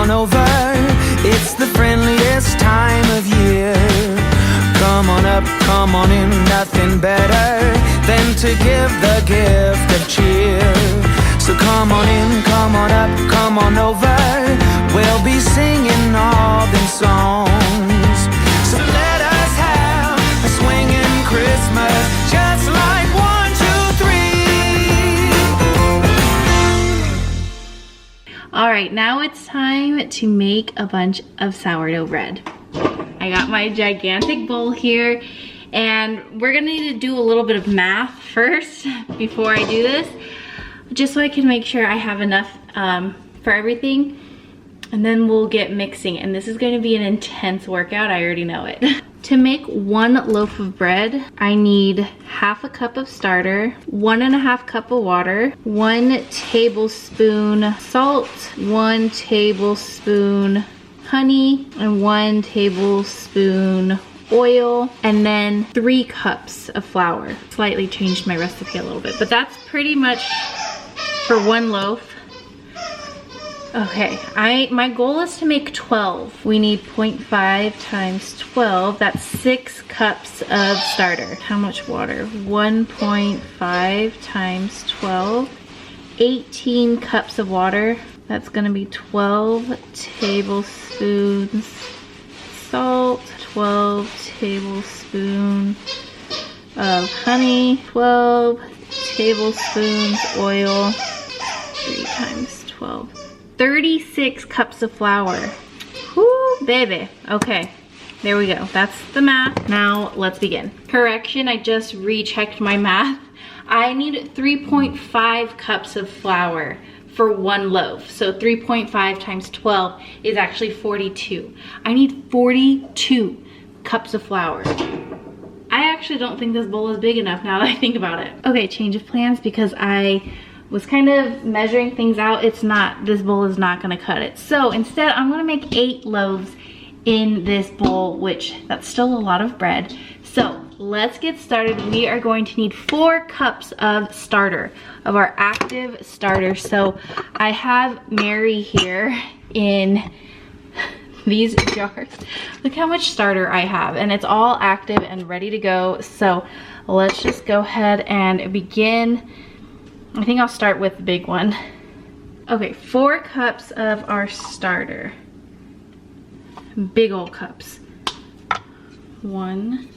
on over. It's the friendliest time of year. Come on up, come on in, nothing better than to give the gift of cheer. So come on in, come on up, come on over. We'll be singing all them songs. So let us have a swinging Christmas, just like 1, 2, 3. All right, now it's time to make a bunch of sourdough bread. I got my gigantic bowl here, and we're gonna need to do a little bit of math first before I do this, just so I can make sure I have enough for everything, and then we'll get mixing. And this is going to be an intense workout, I already know it. To make 1 loaf of bread, I need 1/2 cup of starter, 1½ cup of water, 1 tablespoon salt, 1 tablespoon honey, and 1 tablespoon oil, and then 3 cups of flour. Slightly changed my recipe a little bit, but that's pretty much for 1 loaf. Okay, my goal is to make 12. We need 0.5 times 12. That's 6 cups of starter. How much water? 1.5 times 12. 18 cups of water. That's gonna be 12 tablespoons salt, 12 tablespoons of honey, 12 tablespoons oil, 3 times 12. 36 cups of flour. Whoo, baby. Okay, there we go. That's the math. Now let's begin. Correction, I just rechecked my math. I need 3.5 cups of flour for 1 loaf. So 3.5 times 12 is actually 42. I need 42 cups of flour. I actually don't think this bowl is big enough now that I think about it. Okay, change of plans, because I was kind of measuring things out. It's not, this bowl is not gonna cut it. So instead, I'm gonna make 8 loaves in this bowl, which that's still a lot of bread. So let's get started. We are going to need 4 cups of starter, of our active starter. So I have Mary here in these jars. Look how much starter I have, and it's all active and ready to go. So let's just go ahead and begin. I think I'll start with the big one. Okay, 4 cups of our starter. Big old cups. 1.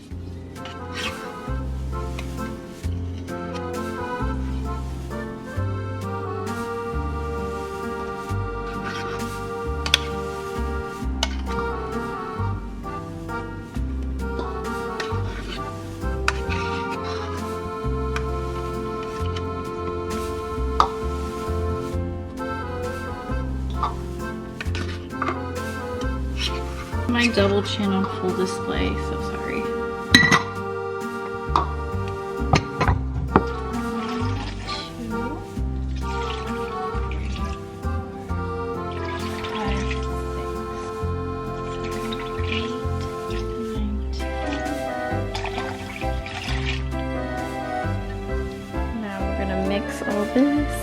My double chin on full display, so sorry. Now we're gonna mix all this.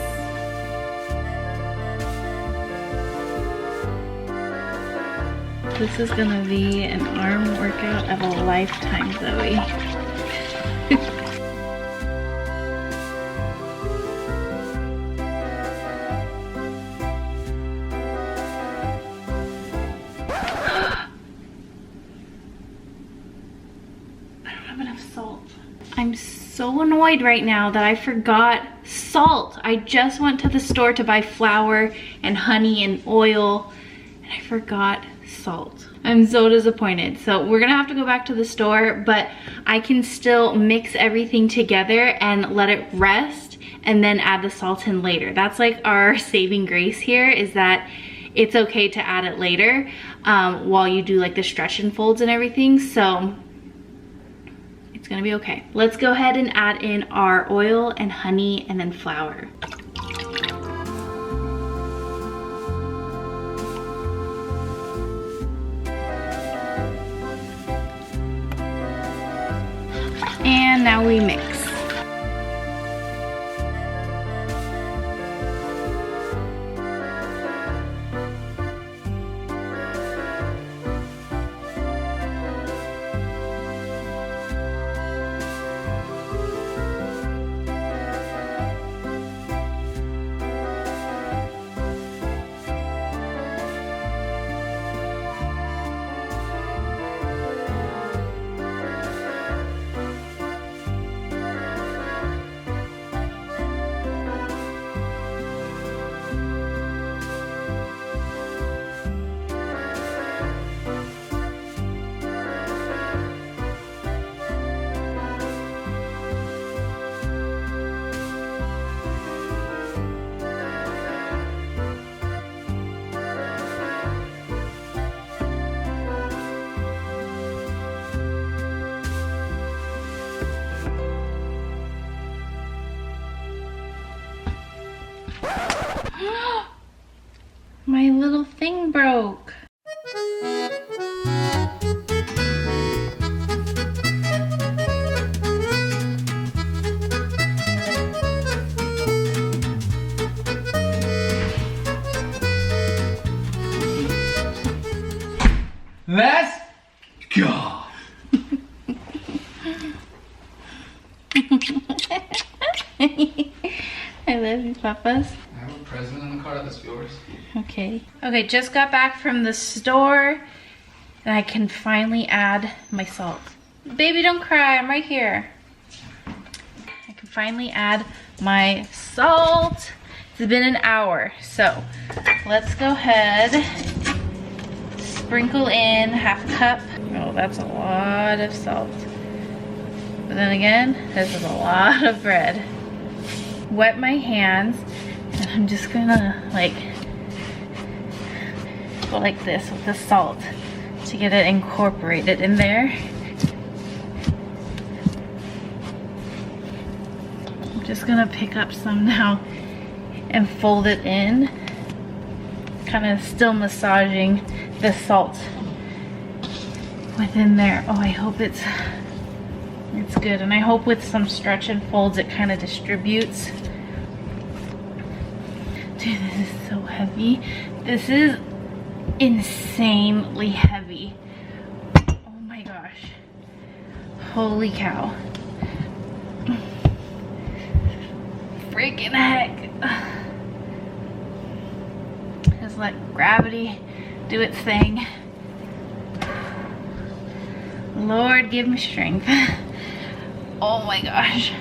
This is gonna be an arm workout of a lifetime, Zoe. I don't have enough salt. I'm so annoyed right now that I forgot salt. I just went to the store to buy flour and honey and oil, and I forgot salt. I'm so disappointed. So we're gonna have to go back to the store, but I can still mix everything together and let it rest and then add the salt in later. That's like our saving grace here, is that it's okay to add it later while you do like the stretch and folds and everything. So it's gonna be okay. Let's go ahead and add in our oil and honey and then flour. And now we mix. My little thing broke. Let's go. I love you, Papas. I have a present in the car that's yours. Okay. Okay, just got back from the store and I can finally add my salt. Baby, don't cry, I'm right here. I can finally add my salt. It's been an hour, so let's go ahead. Sprinkle in half a cup. Oh, that's a lot of salt. But then again, this is a lot of bread. Wet my hands, and I'm just gonna like go like this with the salt to get it incorporated in there. I'm just gonna pick up some now and fold it in, kind of still massaging the salt within there. Oh, I hope it's good, and I hope with some stretch and folds it kind of distributes. Dude, this is so heavy. This is insanely heavy. Oh my gosh. Holy cow. Freaking heck. Just let gravity do its thing. Lord, give me strength. Oh my gosh.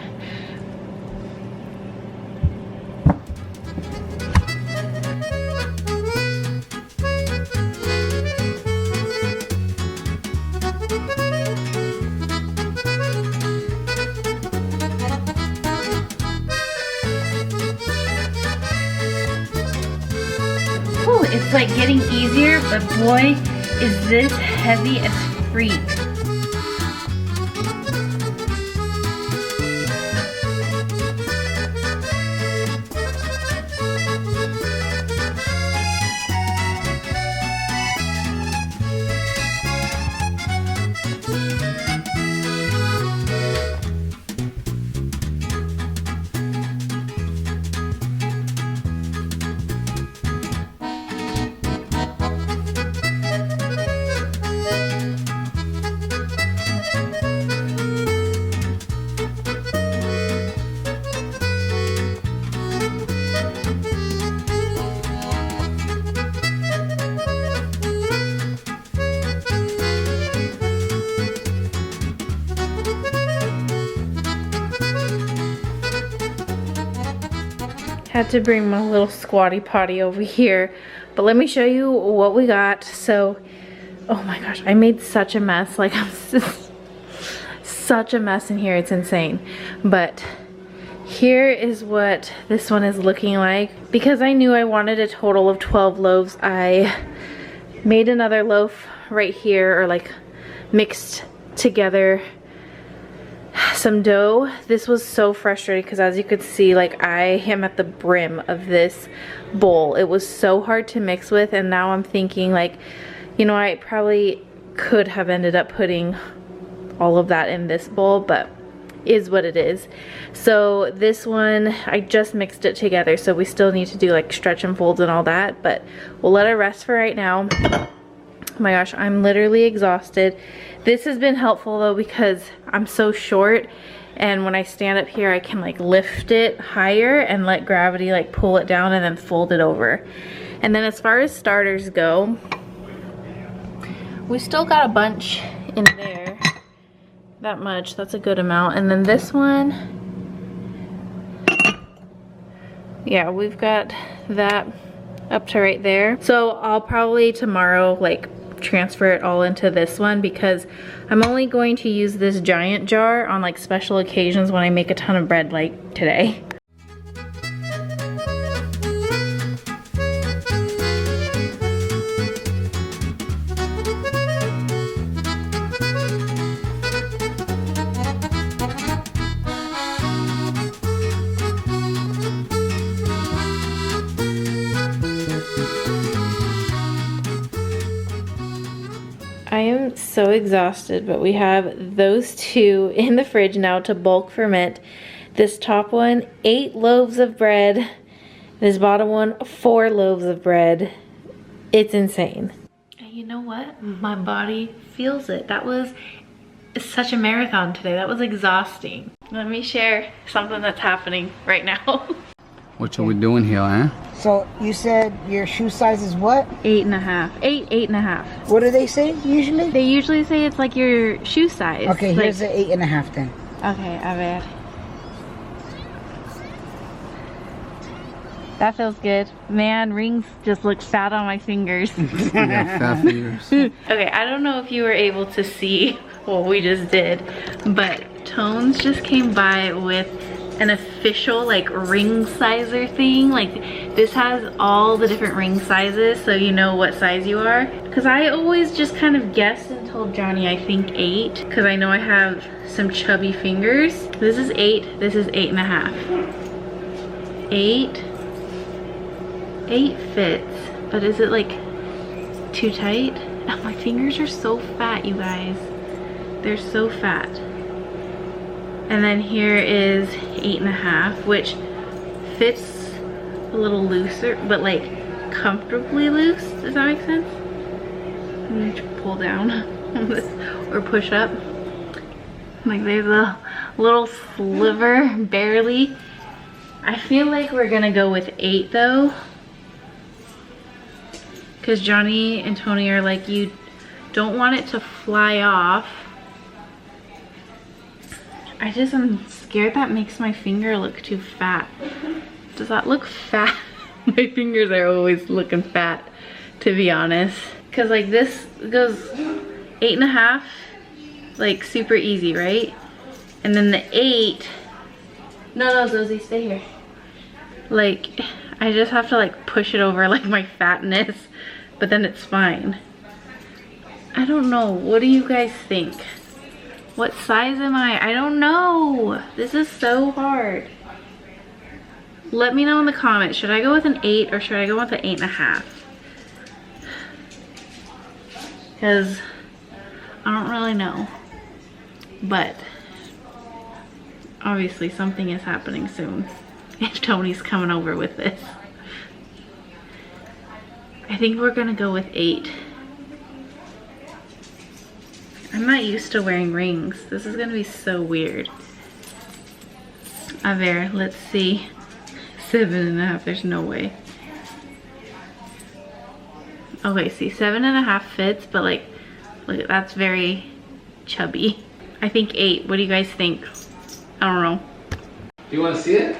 Whew, it's like getting easier, but boy, is this heavy as freak. Had to bring my little squatty potty over here, but let me show you what we got. So, oh my gosh, I made such a mess. Like, I'm just such a mess in here, it's insane. But here is what this one is looking like. Because I knew I wanted a total of 12 loaves, I made another loaf right here, or like mixed together some dough. This was so frustrating because, as you could see, like, I am at the brim of this bowl. It was so hard to mix with, and now I'm thinking, like, you know, I probably could have ended up putting all of that in this bowl, but is what it is. So this one, I just mixed it together, so we still need to do like stretch and folds and all that, but we'll let it rest for right now. Oh my gosh, I'm literally exhausted. This has been helpful though, because I'm so short, and when I stand up here I can like lift it higher and let gravity like pull it down and then fold it over. And then as far as starters go, we still got a bunch in there. That much, that's a good amount. And then this one, yeah, we've got that up to right there. So I'll probably tomorrow like transfer it all into this one, because I'm only going to use this giant jar on like special occasions when I make a ton of bread like today. I am so exhausted, but we have those two in the fridge now to bulk ferment. This top one, 8 loaves of bread. This bottom one, 4 loaves of bread. It's insane. And you know what? My body feels it. That was such a marathon today. That was exhausting. Let me share something that's happening right now. What are we doing here, huh? So you said your shoe size is what? 8.5. 8.5. What do they say usually? They usually say it's like your shoe size. Okay, like, here's the 8.5 then. Okay, a ver. That feels good. Man, rings just look fat on my fingers. Yeah, fat fingers. Okay, I don't know if you were able to see what we just did, but Tones just came by with an official like ring sizer thing. Like this has all the different ring sizes so you know what size you are. Because I always just kind of guessed and told Johnny I think 8 because I know I have some chubby fingers. This is 8, this is 8.5. 8 fits, but is it like too tight? Oh, my fingers are so fat, you guys. They're so fat. And then here is 8.5, which fits a little looser, but like comfortably loose. Does that make sense? I'm gonna pull down on this or push up. Like there's a little sliver, barely. I feel like we're gonna go with 8 though. Because Johnny and Tony are like, you don't want it to fly off. I'm scared that makes my finger look too fat. Does that look fat? My fingers are always looking fat, to be honest. Because like this goes 8.5, like super easy, right? And then the 8, no, Zosie, stay here. Like, I just have to like push it over like my fatness, but then it's fine. I don't know, what do you guys think? What size am I? I don't know. This is so hard. Let me know in the comments. Should I go with an 8 or should I go with an 8.5? Because I don't really know. But obviously something is happening soon. If Tony's coming over with this. I think we're gonna go with 8. I'm not used to wearing rings. This is gonna be so weird. A ver, let's see. 7.5, there's no way. Okay, see, 7.5 fits, but like, look, that's very chubby. I think 8, what do you guys think? I don't know. You want to see it?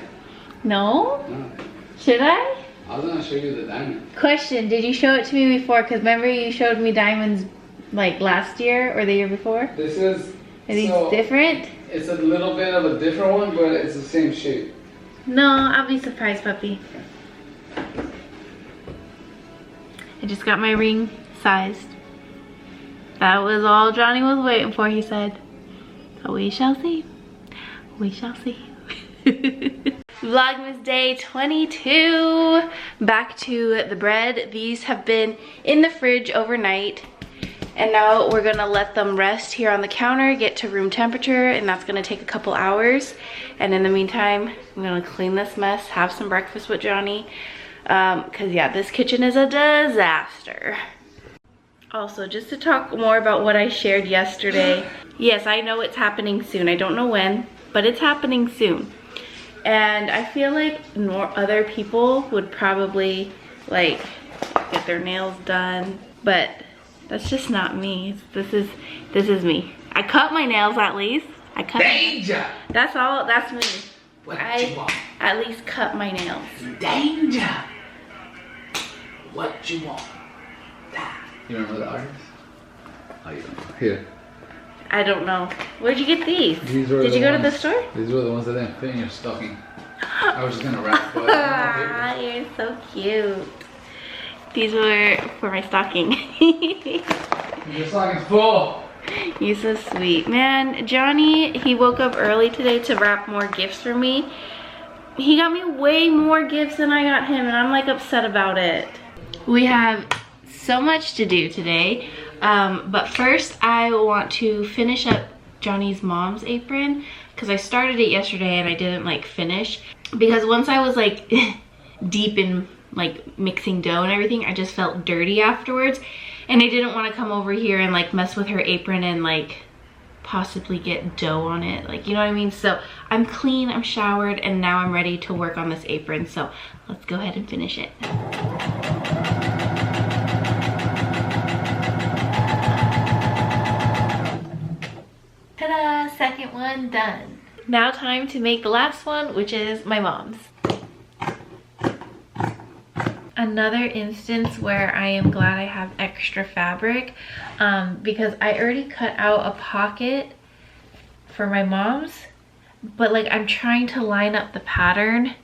No? No. Should I? I was gonna show you the diamond. Question, did you show it to me before? Because remember you showed me diamonds like last year or the year before? This is... Are these different? It's a little bit of a different one, but it's the same shape. No, I'll be surprised, puppy. I just got my ring sized. That was all Johnny was waiting for, he said. So we shall see. We shall see. Vlogmas day 22. Back to the bread. These have been in the fridge overnight. And now we're gonna let them rest here on the counter, get to room temperature, and that's gonna take a couple hours. And in the meantime, I'm gonna clean this mess, have some breakfast with Johnny. Cause yeah, this kitchen is a disaster. Also, just to talk more about what I shared yesterday. Yes, I know it's happening soon. I don't know when, but it's happening soon. And I feel like more other people would probably like get their nails done, but that's just not me. This is me. I cut my nails at least. I cut. Danger! That's all. That's me. What I you want? at least cut my nails. Danger! What you want? You remember the artist? Oh, you don't know. Here. I don't know. Where'd you get these? These were Did the you go to ones- the store? These were the ones that didn't fit in your stocking. I was just gonna wrap, but Ah, you're so cute. These were for my stocking. your stocking's full. You're so sweet. Man, Johnny, he woke up early today to wrap more gifts for me. He got me way more gifts than I got him, and I'm like upset about it. We have so much to do today. But first I want to finish up Johnny's mom's apron because I started it yesterday and I didn't like finish, because once I was like deep in like mixing dough and everything, I just felt dirty afterwards, and I didn't want to come over here and like mess with her apron and like possibly get dough on it, like, you know what I mean? So I'm clean, I'm showered, and now I'm ready to work on this apron. So let's go ahead and finish it. Ta-da! Second one done. Now time to make the last one, which is my mom's. Another instance where I am glad I have extra fabric, because I already cut out a pocket for my mom's, but like I'm trying to line up the pattern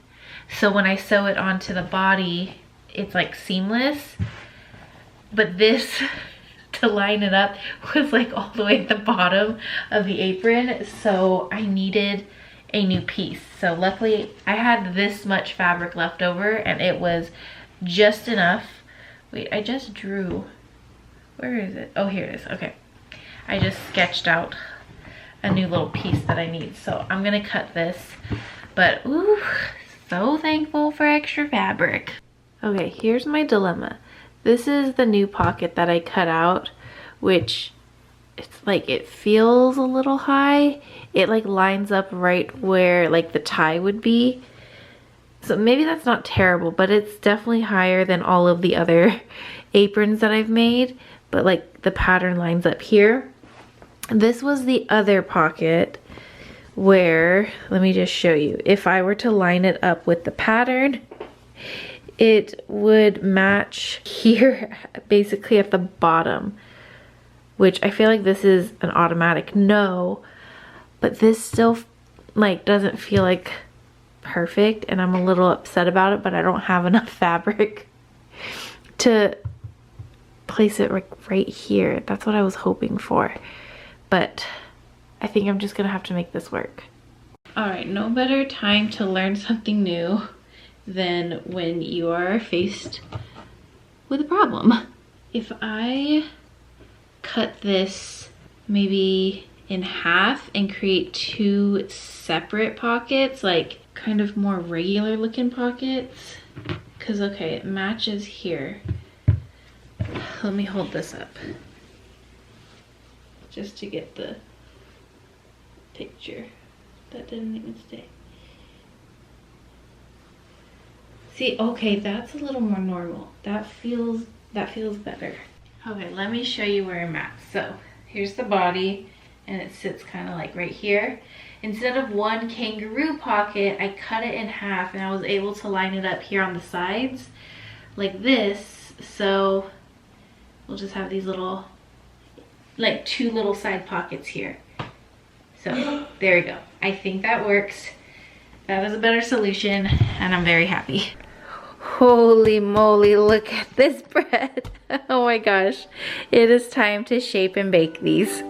so when I sew it onto the body it's like seamless, but this to line it up was like all the way at the bottom of the apron, so I needed a new piece. So luckily I had this much fabric left over and it was just enough. Wait, I just drew, where is it? Oh, here it is. Okay, I just sketched out a new little piece that I need, so I'm gonna cut this. But ooh, so thankful for extra fabric. Okay, here's my dilemma. This is the new pocket that I cut out, which it's like it feels a little high. It like lines up right where like the tie would be. So maybe that's not terrible, but it's definitely higher than all of the other aprons that I've made. But like the pattern lines up here. This was the other pocket where, let me just show you. If I were to line it up with the pattern, it would match here basically at the bottom, which I feel like this is an automatic no, but this still like doesn't feel like perfect, and I'm a little upset about it, but I don't have enough fabric to place it right here. That's what I was hoping for, but I think I'm just gonna have to make this work. All right, no better time to learn something new than when you are faced with a problem. If I cut this maybe in half and create two separate pockets, like kind of more regular looking pockets, because okay, it matches here. Let me hold this up just to get the picture. That didn't even stay. See, okay, that's a little more normal. That feels better. Okay, let me show you where I'm at. So here's the body, and it sits kind of like right here. Instead of one kangaroo pocket, I cut it in half, and I was able to line it up here on the sides like this. So we'll just have these little, like two little side pockets here. So there we go. I think that works. That is a better solution, and I'm very happy. Holy moly, look at this bread. Oh my gosh. It is time to shape and bake these.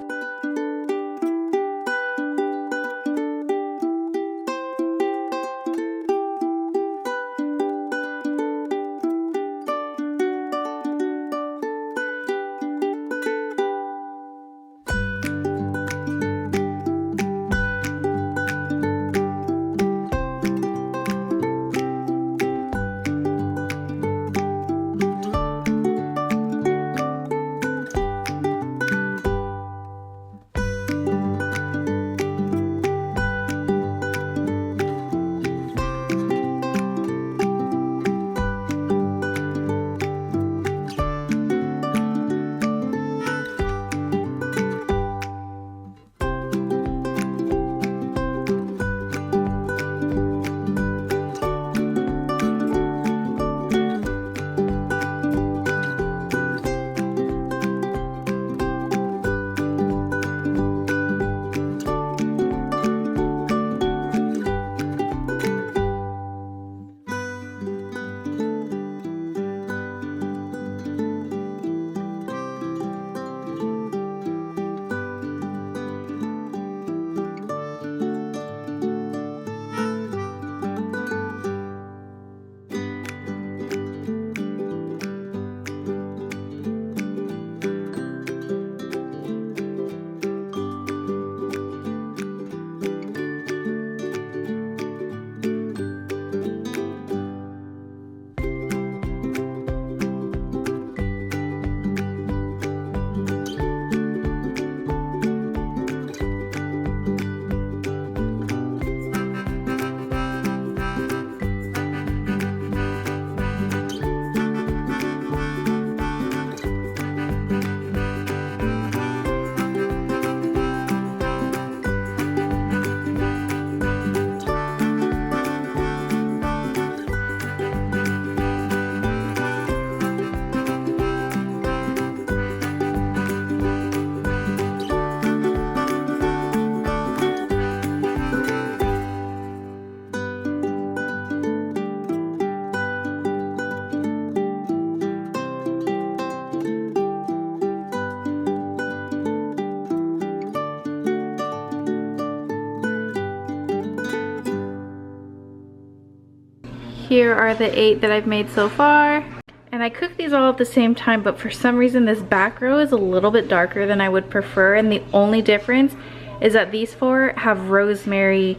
Here are the 8 that I've made so far. And I cook these all at the same time, but for some reason this back row is a little bit darker than I would prefer, and the only difference is that these 4 have rosemary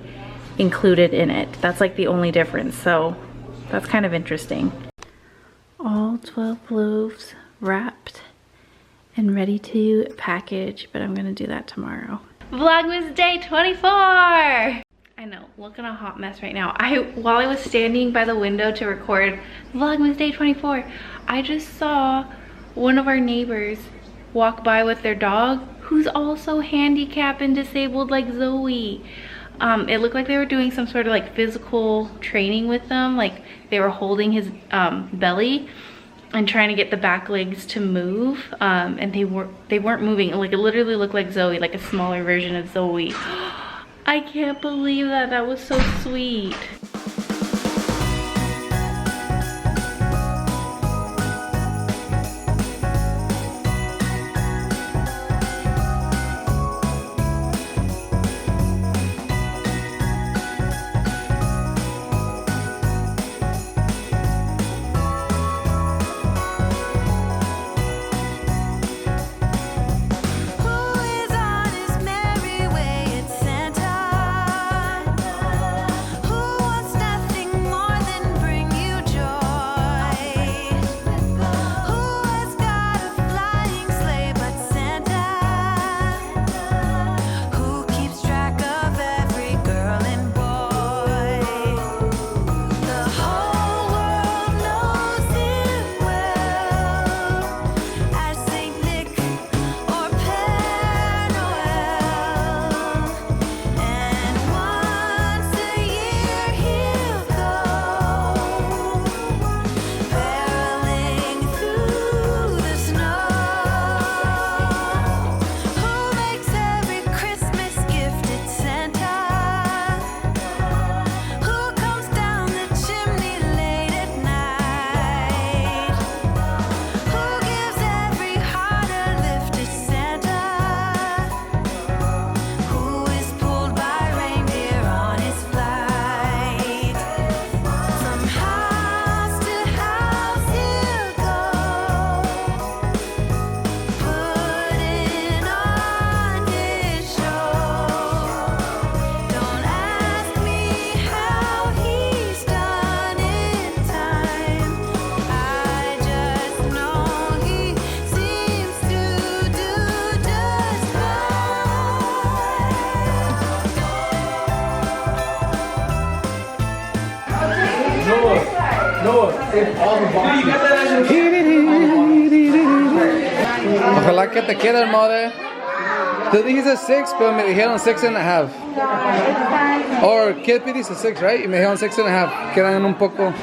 included in it. That's like the only difference, so that's kind of interesting. All 12 loaves wrapped and ready to package, but I'm gonna do that tomorrow. Vlogmas day 24! I know, looking a hot mess right now. While I was standing by the window to record Vlogmas day 24, I just saw one of our neighbors walk by with their dog, who's also handicapped and disabled like Zoe. It looked like they were doing some sort of like physical training with them, like they were holding his belly and trying to get the back legs to move, and they weren't moving. Like it literally looked like Zoe, like a smaller version of Zoe. I can't believe that. That was so sweet. Ojalá que te quede, madre. Tú dijiste 6, pero me dijeron 6.5. Or ¿qué pediste 6, right? Y me dijeron 6.5. Quedan un poco.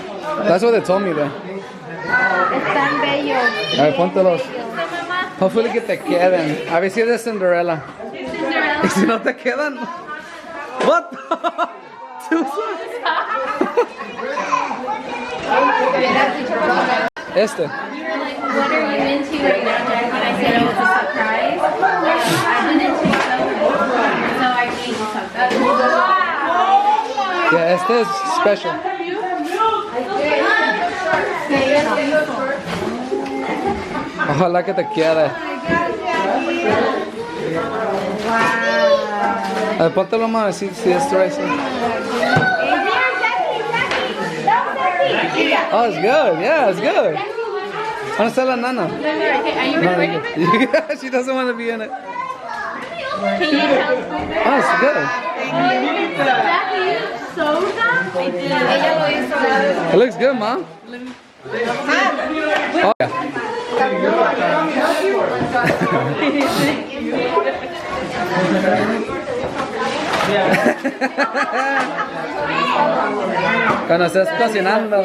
That's what they told me there. Están bellos. A ver, póntelos. Hopefully que te queden. A ver si es de Cinderella. Y si no te quedan. What? Este. What are you into right now, Jack? When I said it was a surprise, I've been into so I made you something. Yeah, este es special. Ojalá que te quede. A ver, póntelo más, si es right. Oh, it's good. Yeah, it's good. ¿Dónde está la nana? Are you gonna bring it? She doesn't want to be in it. Can you tell us? Oh, it's good. Jackie, soda? I did. It looks good, Mom. Oh, yeah. Cuando estés cocinando.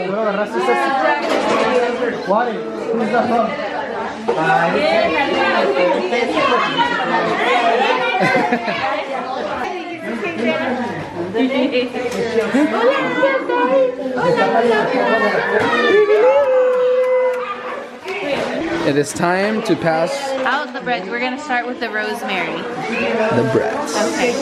It is time to pass out the bread. We're gonna start with the rosemary. The breads. Okay.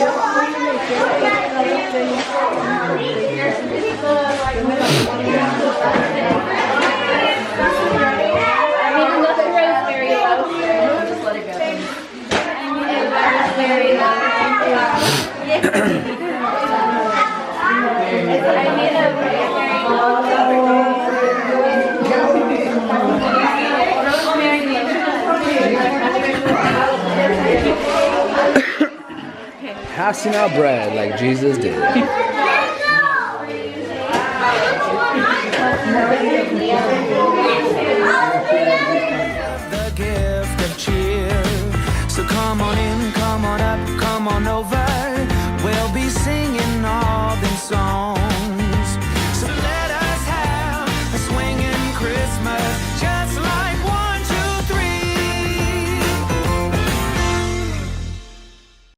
passing out bread like Jesus did.